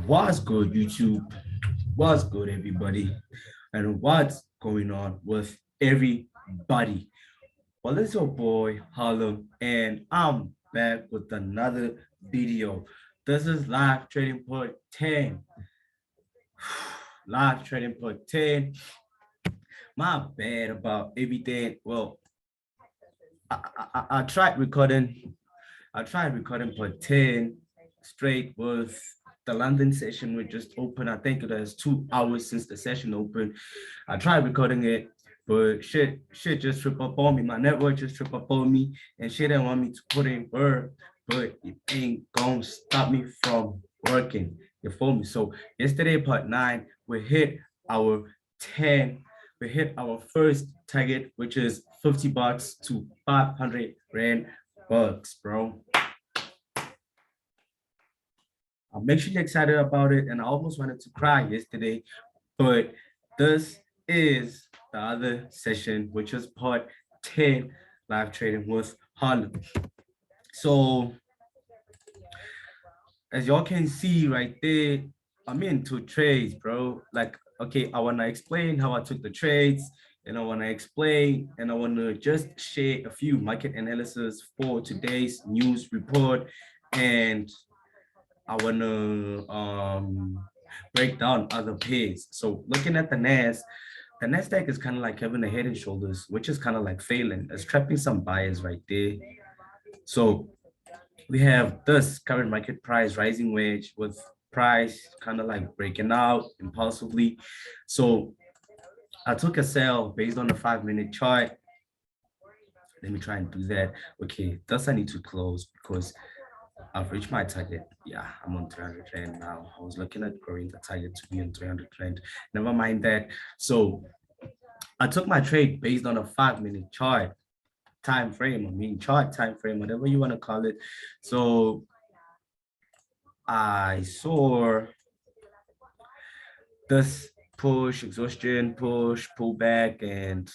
What's good, YouTube? What's good, everybody? And what's going on with everybody? Well, it's your boy Harlem, and I'm back with another video. This is live trading part 10. Live trading part 10. My bad about everything. Well, I tried recording. I tried recording part 10 straight with the London session. We just opened. I think it was 2 hours since the session opened. I tried recording it, but shit just tripped up on me. My network just tripped up on me, and shit didn't want me to put in work, but it ain't gonna stop me from working. You feel me? So yesterday, part 9, we hit our 10. We hit our first target, which is 50 bucks to 500 rand bucks, bro. I'm actually excited about it, and I almost wanted to cry yesterday, but this is the other session, which is part 10, live trading with Harlem. So as y'all can see right there, I'm in 2 trades, bro. Like, okay, I want to explain how I took the trades, and I want to explain, and I want to just share a few market analysis for today's news report, and I want to break down other pairs. So looking at the NASDAQ is kind of like having a head and shoulders, which is kind of like failing. It's trapping some buyers right there. So we have this current market price rising wedge with price kind of like breaking out impulsively. So I took a sell based on the 5-minute chart. Let me try and do that. Okay, thus I need to close because I've reached my target. Yeah, I'm on 300 rand now. I was looking at growing the target to be on 300 rand. Never mind that. So I took my trade based on a 5-minute chart time frame. I mean, chart time frame, whatever you want to call it. So I saw this push, exhaustion, push, pullback, and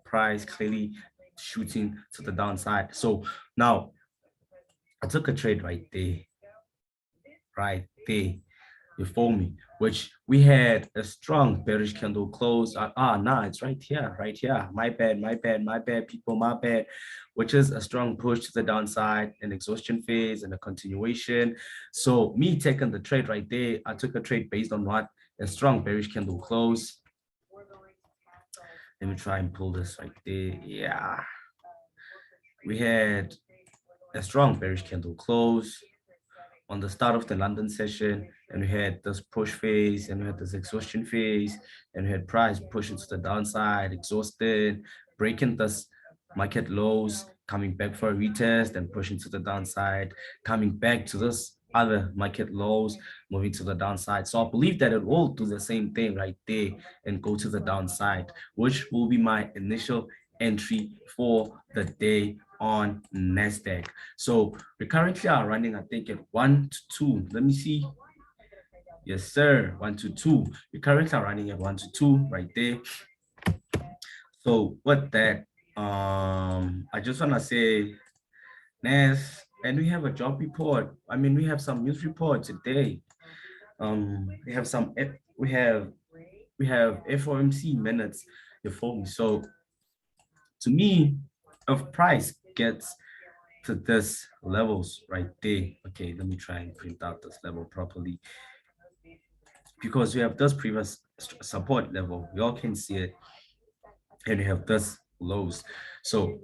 price clearly shooting to the downside. So now I took a trade right there. You follow me, which we had a strong bearish candle close. Nah, it's right here, my bad, people, my bad. Which is a strong push to the downside, an exhaustion phase and a continuation. So me taking the trade right there, I took a trade based on what? A strong bearish candle close. Let me try and pull this right there. Yeah, we had a strong bearish candle close on the start of the London session, and we had this push phase, and we had this exhaustion phase, and we had price pushing to the downside, exhausted, breaking this market lows, coming back for a retest and pushing to the downside, coming back to this other market lows, moving to the downside. So I believe that it will do the same thing right there and go to the downside, which will be my initial entry for the day on NASDAQ. So we currently are running, I think, at 1 to 2. Let me see. Yes, sir. 1 to 2. We currently are running at 1 to 2 right there. So with that, I just want to say, Nas, and we have a job report. I mean, we have some news report today. We have some, we have FOMC minutes. You follow me? So to me, if price gets to this levels right there, okay, let me try and print out this level properly, because we have this previous support level, you all can see it, and we have this lows. So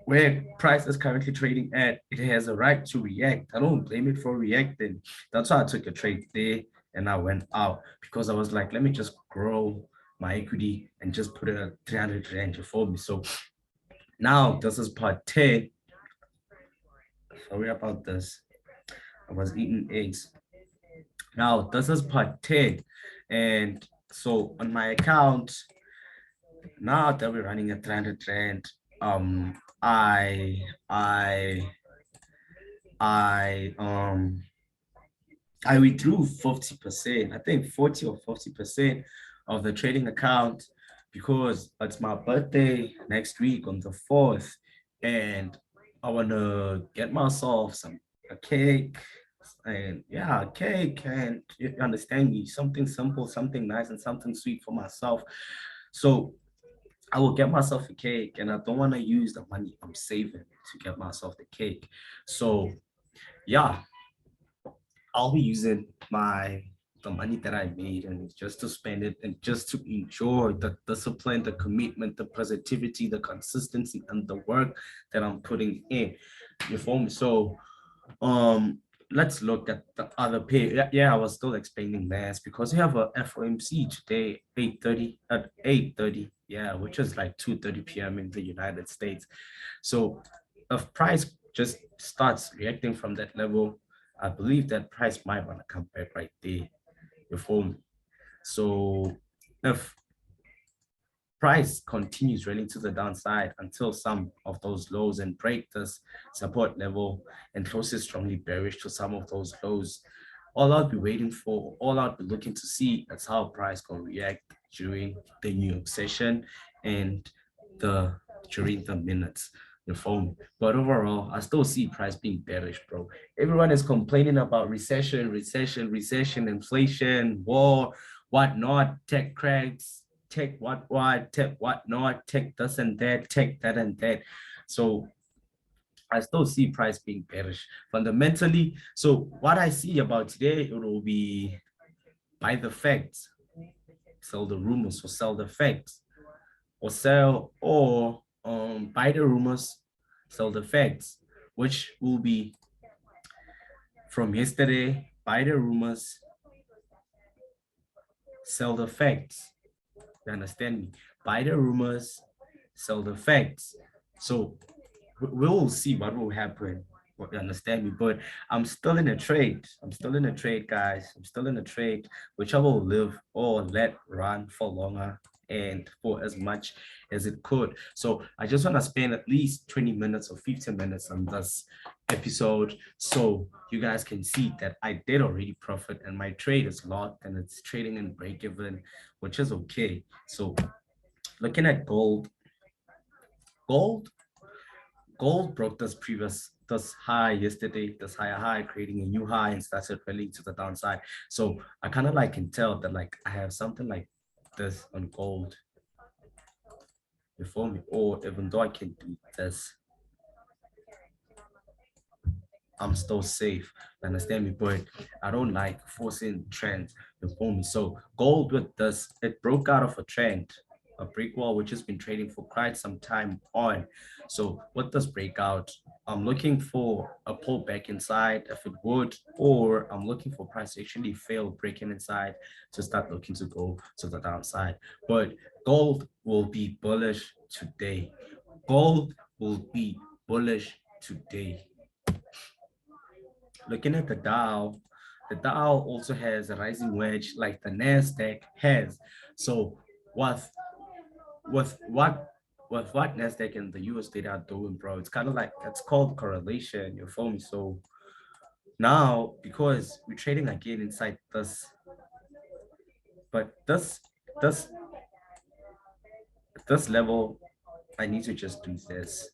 where price is currently trading at, it has a right to react. I don't blame it for reacting. That's why I took a trade there and I went out, because I was like, let me just grow my equity and just put it at 300 rand for me. So now this is part 10. Sorry about this. I was eating eggs. Now this is part 10. And so on my account, now that we're running at 300 rand, I withdrew 50%, I think 40 or 50% of the trading account, because it's my birthday next week on the 4th, and I want to get myself a cake, And yeah, cake, and you understand me, something simple, something nice, and something sweet for myself. So I will get myself a cake, and I don't want to use the money I'm saving to get myself the cake. So yeah, I'll be using the money that I made and just to spend it and just to enjoy the discipline, the commitment, the positivity, the consistency, and the work that I'm putting in. You feel me? So let's look at the other pay. Yeah, I was still explaining mass because we have a FOMC today, 8:30 at 8:30. Yeah, which is like 2:30 p.m. in the United States. So if price just starts reacting from that level, I believe that price might want to come back right there. You feel me? So if price continues rallying to the downside until some of those lows and break this support level and closes strongly bearish to some of those lows, all I'll be waiting for, all I'll be looking to see is how price gonna react during the New York session and the during the minutes. The phone. But overall, I still see price being bearish, bro. Everyone is complaining about recession, inflation, war, whatnot, tech cracks, tech what, tech whatnot, tech this and that, tech that and that. So I still see price being bearish fundamentally. So what I see about today, it will be buy the facts, sell the rumors, or sell the facts, or sell or buy the rumors, sell the facts, which will be from yesterday, buy the rumors, sell the facts. You understand me? Buy the rumors, sell the facts. So we'll see what will happen. You understand me? But I'm still in a trade. I'm still in a trade, guys. I'm still in a trade, which I will live or let run for longer and for as much as it could. So I just want to spend at least 20 minutes or 15 minutes on this episode so you guys can see that I did already profit and my trade is locked and it's trading in break even, which is okay. So looking at gold gold broke this high yesterday, this higher high, creating a new high and started rallying to the downside. So I kind of like can tell that like I have something like this on gold before me, or even though I can do this, I'm still safe. You understand me? But I don't like forcing trends before me. So gold with this, it broke out of a trend, a brick wall, which has been trading for quite some time on. So with this breakout, I'm looking for a pullback inside if it would, or I'm looking for price to actually fail breaking inside to start looking to go to the downside. But gold will be bullish today. Gold will be bullish today. Looking at the Dow also has a rising wedge like the NASDAQ has. So with with what with what NASDAQ and the US data are doing, bro, it's kind of like it's called correlation, you feel me? So now because we're trading again inside this, but this this level, I need to just do this.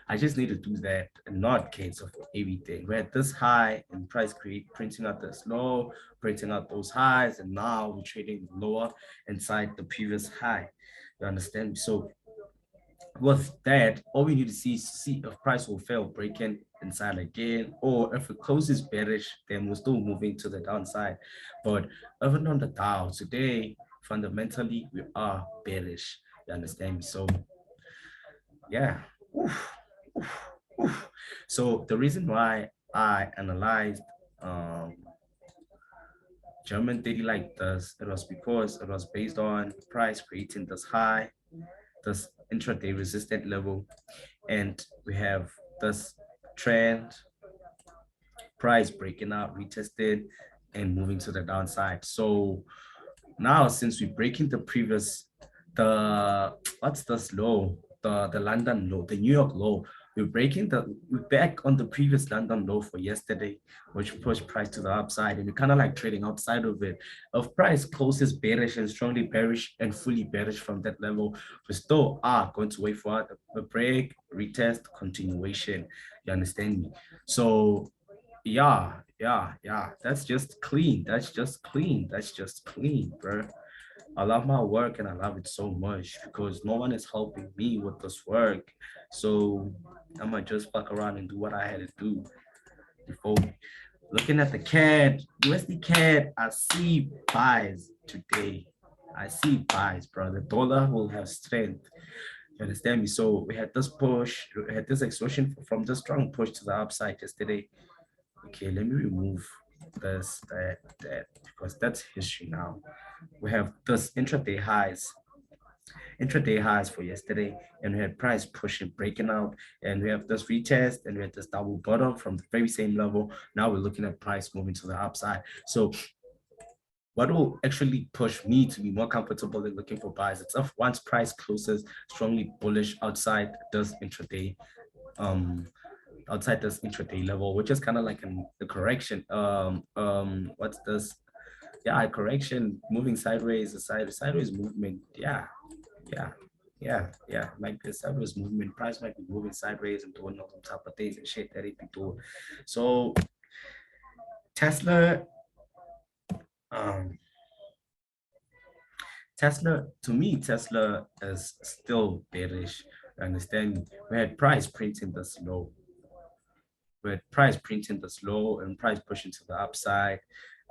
I just need to do that and not cancel for everything. We're at this high and price create printing out this low, printing out those highs, and now we're trading lower inside the previous high. You understand? So with that, all we need to see if price will fail breaking inside again, or if it closes bearish, then we're still moving to the downside. But even on the Dow today, fundamentally, we are bearish. You understand me? So yeah. Oof, oof, oof. So the reason why I analyzed um, German daily like this, it was because it was based on price creating this high, this intraday resistant level, and we have this trend, price breaking out, retested, and moving to the downside. So now since we're breaking the previous, the what's this low? The London low, the New York low. we're back on the previous London low for yesterday, which pushed price to the upside, and we're kind of like trading outside of it. If price closes bearish and strongly bearish and fully bearish from that level, we still are going to wait for a break, retest, continuation. You understand me? So yeah, that's just clean. That's just clean. That's just clean, bro. I love my work and I love it so much because no one is helping me with this work. So I might just fuck around and do what I had to do before. Looking at the CAD, USD CAD, I see buys today. I see buys, bro. The dollar will have strength. You understand me? So we had this push, we had this extortion from the strong push to the upside yesterday. Okay, let me remove this, that, because that's history now. We have this intraday highs for yesterday, and we had price pushing, breaking out, and we have this retest, and we had this double bottom from the very same level. Now we're looking at price moving to the upside. So what will actually push me to be more comfortable in looking for buys? It's if once price closes strongly bullish um outside this intraday level, which is kind of like a correction. What's this? Yeah, a correction, moving sideways, a sideways movement. Yeah, yeah. Like this sideways movement, price might be moving sideways and doing all some type of things and shit that it be doing. So Tesla, um, Tesla, to me, Tesla is still bearish. I understand we had price printing this low, with price printing this low and price pushing to the upside,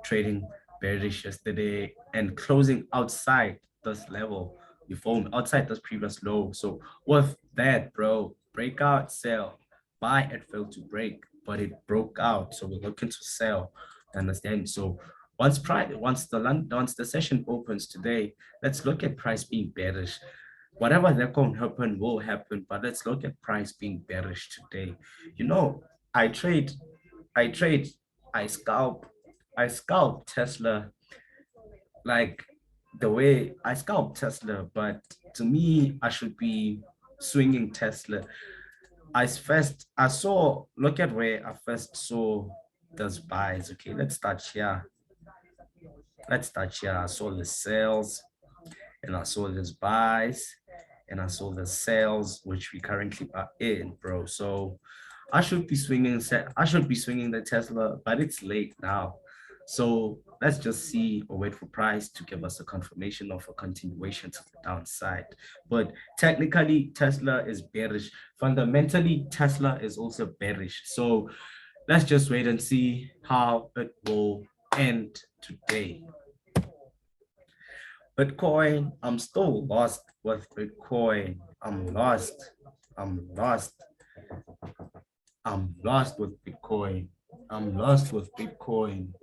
trading bearish yesterday and closing outside this level before outside this previous low. So with that, bro, breakout sell, buy it failed to break, but it broke out. So we're looking to sell. Understand? So once the session opens today, let's look at price being bearish. Whatever that can happen will happen, but let's look at price being bearish today. You know, I trade, I trade, I scalp, I scalp Tesla like the way I scalp Tesla, but to me, I should be swinging Tesla. I saw, look at where I first saw those buys. Okay, let's start here. Let's start here. I saw the sales and I saw this buys and I saw the sales, which we currently are in, bro. So I should be swinging the Tesla, but it's late now. So let's just see or wait for price to give us a confirmation of a continuation to the downside. But technically, Tesla is bearish. Fundamentally, Tesla is also bearish. So let's just wait and see how it will end today. Bitcoin, I'm still lost with Bitcoin. I'm lost. I'm lost. I'm lost with Bitcoin. I'm lost with Bitcoin.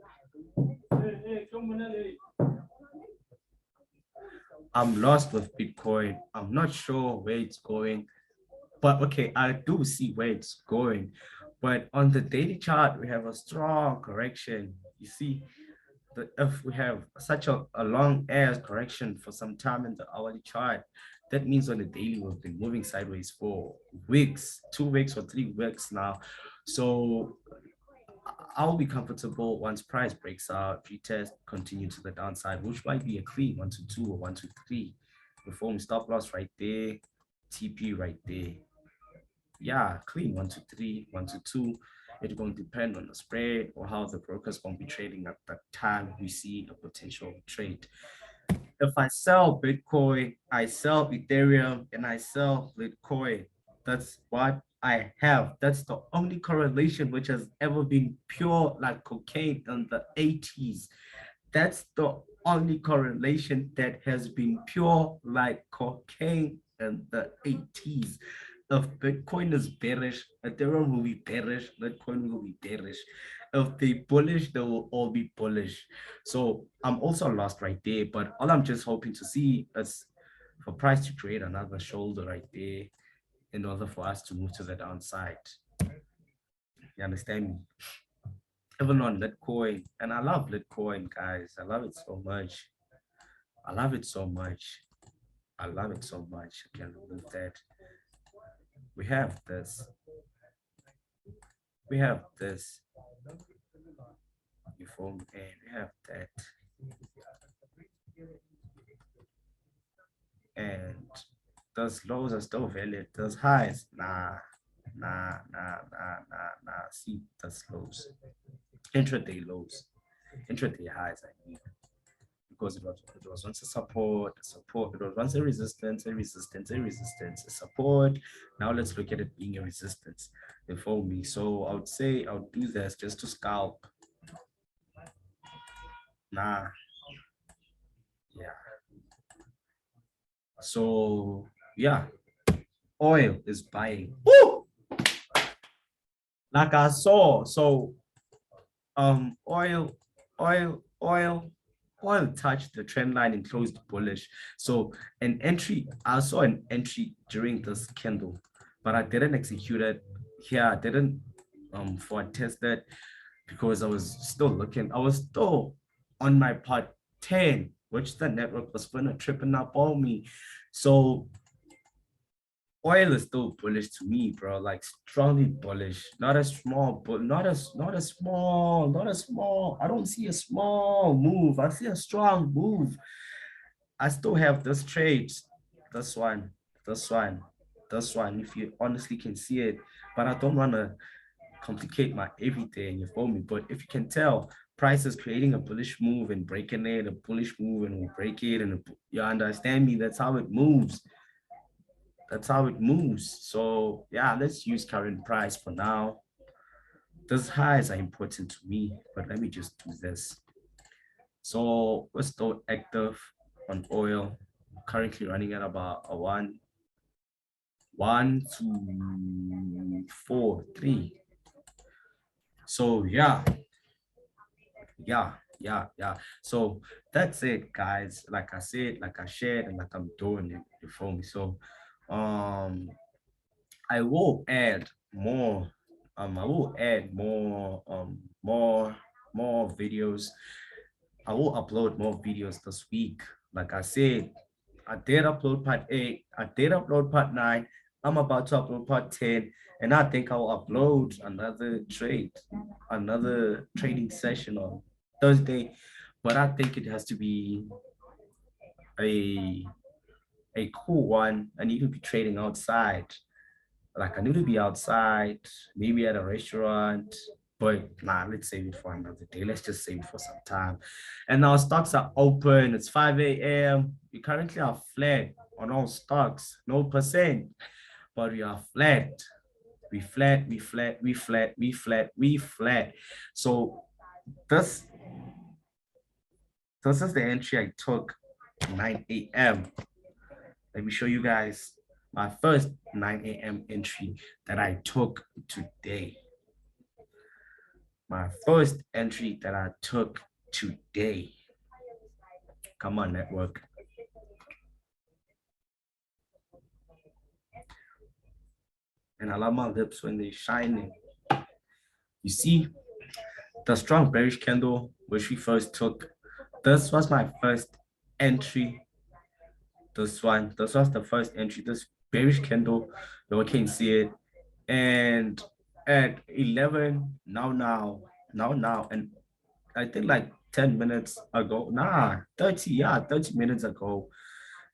I'm lost with Bitcoin. I'm not sure where it's going, but okay, I do see where it's going. But on the daily chart, we have a strong correction. You see, if we have such a long ass correction for some time in the hourly chart, that means on the daily we've been moving sideways for weeks, 2 weeks or 3 weeks now. So I'll be comfortable once price breaks out, retest, continue to the downside, which might be a clean 1 to 2 or 1 to 3. Perform stop loss right there, TP right there. Yeah, clean 1 to 3, 1 to 2. It's going to depend on the spread or how the broker's going to be trading at that time we see a potential trade. If I sell Bitcoin, I sell Ethereum, and I sell Bitcoin. That's what I have. That's the only correlation which has ever been pure like cocaine in the 80s. That's the only correlation that has been pure like cocaine in the 80s. If Bitcoin is bearish, Ethereum will be bearish, Bitcoin will be bearish. If they bullish, they will all be bullish. So I'm also lost right there, but all I'm just hoping to see is for price to create another shoulder right there in order for us to move to the downside. You understand me? Even on Bitcoin, and I love Bitcoin, guys. I love it so much. I love it so much. I love it so much. I can't remove that. We have this. we have this, you feel me, and we have that, and those lows are still valid. Those highs, nah. See, those lows, intraday lows, intraday highs, I mean, because it was once a support, it was once a resistance, a support. Now let's look at it being a resistance. You follow me? So I would say I would do this just to scalp. Nah, yeah. So yeah, oil is buying. Woo! Like I saw. So oil, oil touched the trend line and closed bullish. So an entry, I saw an entry during this candle, but I didn't execute it here. I didn't for test that because I was still looking. I was still on my part 10, which the network was gonna tripping up on me. So oil is still bullish to me, bro. Like strongly bullish. Not a small, but not a small. I don't see a small move. I see a strong move. I still have this trade, this one, this one, this one. If you honestly can see it, but I don't want to complicate my everything. You feel me? But if you can tell, price is creating a bullish move and breaking it, a bullish move and we'll break it, and you understand me? That's how it moves. That's how it moves. So yeah, let's use current price for now. Those highs are important to me, but let me just do this. So we're still active on oil, currently running at about a 1, 2, 4, 3. So yeah. So that's it, guys. Like I said, like I shared, and like I'm doing it. You feel me? So I will add more. I will add more videos. I will upload more videos this week. Like I said, I did upload part 8. I did upload part 9. I'm about to upload part 10. And I think I'll upload another trading session on Thursday. But I think it has to be a a cool one. I need to be trading outside. Like I need to be outside, maybe at a restaurant, but nah, let's save it for another day. Let's just save it for some time. And our stocks are open. It's 5 a.m. We currently are flat on all stocks, no percent, but we are flat. We flat, we flat, we flat, we flat, we flat. So this this is the entry I took 9 a.m. Let me show you guys my first 9 a.m. entry that I took today. My first entry that I took today. Come on, network. And I love my lips when they're shining. You see, the strong bearish candle, which we first took, this was my first entry. This was the first entry, this bearish candle. You can see it. And at 11, now, and I think like 10 minutes ago, 30 minutes ago,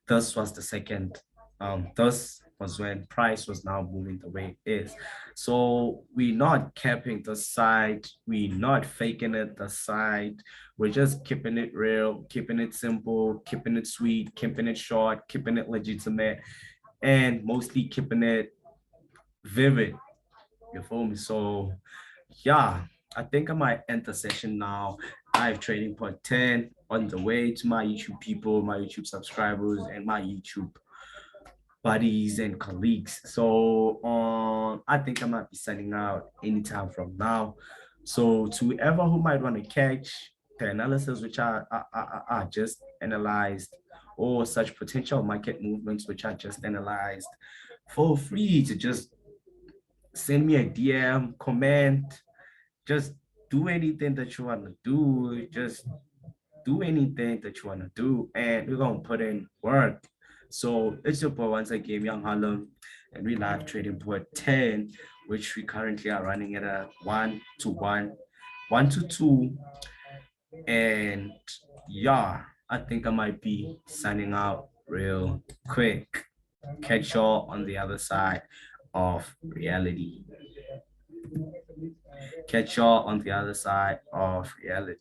this was the second. This was when price was now moving the way it is. So we're not capping the side, we're not faking it the side. We're just keeping it real, keeping it simple, keeping it sweet, keeping it short, keeping it legitimate, and mostly keeping it vivid. You feel me? So yeah, I think I might end the session now. Live trading part 10 on the way to my YouTube people, my YouTube subscribers, and my YouTube buddies and colleagues. So I think I might be signing out anytime from now. So to whoever who might want to catch the analysis which I just analyzed, or such potential market movements which I just analyzed, feel free to just send me a DM, comment, just do anything that you want to do. Just do anything that you want to do, and we're going to put in work. So it's your boy once again, Young Harlem, and we live trading put 10, which we currently are running at a 1-1, 1-2. And yeah, I think I might be signing out real quick. Catch y'all on the other side of reality. Catch y'all on the other side of reality.